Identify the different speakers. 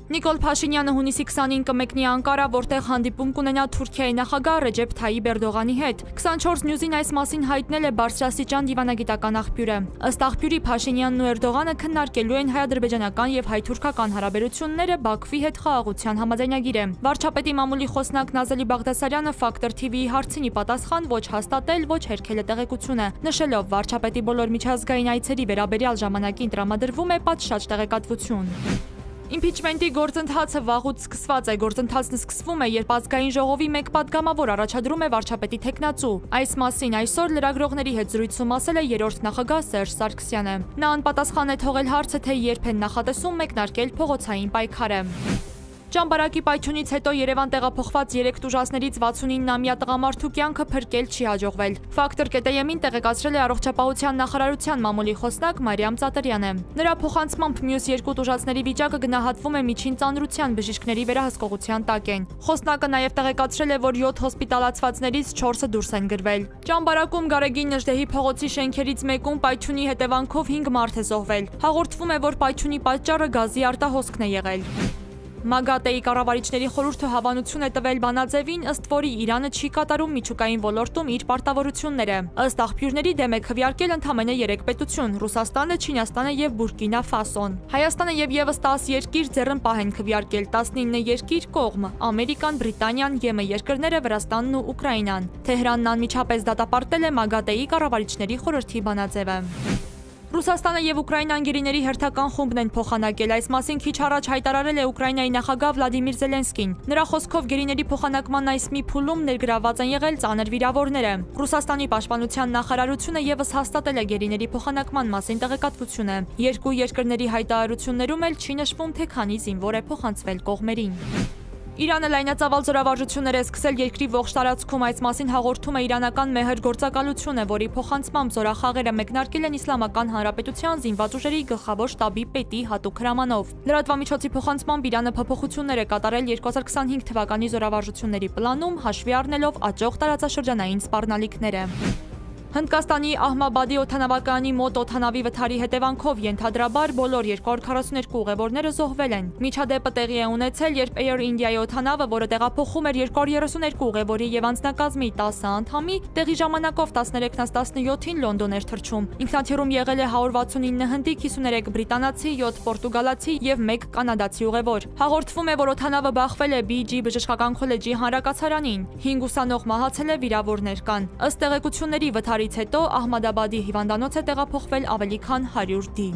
Speaker 1: Նիկոլ Փաշինյանը հունիսի 29-ին կմեկնի Անկարա, որտեղ հանդիպում կունենա Թուրքիայի նախագահ Ռեջեփ Թայիպ Էրդողանի հետ։ 24 News-ին այս մասին հայտնել է բարձրաստիճան դիվանագիտական աղբյուրը։ Ըստ աղբյուրի Փաշինյանն ու Էրդողանը քննարկելու են հայ-ադրբեջանական եւ հայ-թուրքական հարաբերությունները, Բաքվի հետ խաղաղության համաձայնագիրը։ Վարչապետի մամուլի խոսնակ Նազելի Բաղդասարյանը Factor TV-ի հարցին ի պատասխան ոչ հաստատել, ոչ հերքել է տեղեկությունը, նշելով վարչապետի բոլոր միջազգային այցերի վերաբերյալ ժամանակին տրամադրվում է պատշաճ տեղեկատվություն։ Իմպիչմենտի գործընթացը վաղուց սկսված է, գործընթացն սկսվում է, երբ ազգային ժողովի մեկ պատգամավոր առաջադրում է վարչապետի թեկնածու։ Այս մասին այսօր լրագրողների հետ զրույցում ասել է երրորդ նախագահ Սերժ Սարգսյանը։ Նա անպատասխան է թողել հարցը, թե երբ են նախատեսում մեկնարկել փողոցային պայքարը։ Ճամբարակի պայթյունից հետո Երևան տեղափոխված 3 տուժածներից 69-ամյա տղամարդու կյանքը փրկել չի հաջողվել։ Factor.am-ին տեղեկացրել է Առողջապահության նախարարության մամուլի խոսնակ Մարիամ Ծատրյանը։ Նրա փոխանցմամբ մյուս 2 տուժածների վիճակը գնահատվում է միջին ծանրության, բժիշկների վերահսկողության տակ են։ Խոսնակը նաև տեղեկացրել է, որ 7 հոսպիտալացվածներից 4-ը դուրս են գրվել։ Ճամբարակում Գարեգին Նժդեհի փողոցի շենքերից մեկում պայթյունի հետևանքով 5 մարդ է զոհվել։ Հաղորդվում է, որ պայթյունի պատճառը գազի արտահոսքն է եղել։ ՄԱԳԱՏԵ-ի կառավարիչների խորհուրդը հավանություն է տվել Բանաձևին, ըստ որի Իրանը չի կատարում միջուկային ոլորտում իր պարտավորությունները։ Ըստ աղբյուրների դեմ է քվեարկել ընդամենը 3 պետություն՝ Ռուսաստանը, Չինաստանը եւ Բուրկինա Ֆասոն։ Հայաստանը եւ եւս 10 երկիր ձեռնպահ են քվեարկել 19 երկիր կողմ՝ Ամերիկան, Բրիտանիան, ԵՄ երկրները, Վրաստանն ու Ուկրաինան։ Թեհրանն անմիջապես դատապարտել է ՄԱԳԱՏԵ-ի կառավարիչների խորհրդի բանաձևը։ Ռուսաստանը եւ Ուկրաինան գերիների հերթական խումբն են փոխանակել, այս մասին քիչ առաջ հայտարարել է Ուկրաինայի նախագահ Վլադիմիր Զելենսկին։ Նրա խոսքով գերիների փոխանակման այս մի փուլում ներգրաված են եղել ծանր վիրավորները։ Ռուսաստանի պաշտպանության նախարարությունը եւս հաստատել է գերիների փոխանակման մասին տեղեկատվությունը։ Երկու երկրների հայտարարություններում էլ չի նշվում, թե քանի զինվոր է փոխանցվել կողմերին։ Իրանը լայնածավալ զորավարժություններ է սկսել երկրի ողջ տարածքում, այս մասին հաղորդում է իրանական մեհր գործակալությունը, որի փոխանցմամբ զորախաղերը մեկնարկել են Իսլամական Հանրապետության զինված ուժերի գլխավոր շտաբի պետի հատուկ հրամանով։ Լրատվամիջոցի փոխանցմամբ Իրանը փոփոխություններ է կատարել 2025 թվականի զորավարժությունների պլանում, հաշվի առնելով աճող տարածաշրջանային սպառնալիքները։ Հնդկաստանի Ահմաբադի օդանավակայանի մոտ օդանավի վթարի հետևանքով ենթադրաբար բոլոր 242 ուղևորները զոհվել են։ Միջադեպը տեղի է ունեցել, երբ Air India-ի օդանավը, որը տեղափոխում էր 232 ուղևորի եւ անձնակազմի 10 անդամի, տեղի ժամանակով 13-ից 17-ին Լոնդոն էր թռչում։ Ինքնաթիռում եղել է 169 հնդի, 53 բրիտանացի, 7 պորտուգալացի եւ 1 կանադացի ուղևոր։ Հաղորդվում է, որ օդանավը բախվել է BG բժշկական քոլեջի հանրակացարանին։ 5 ուսանող մահացել է, վիրավորներ կան։ Ըստ տեղեկությունների վթարից հետո Ահմադաբադի հիվանդանոց է տեղափոխվել ավելի քան 100 դի։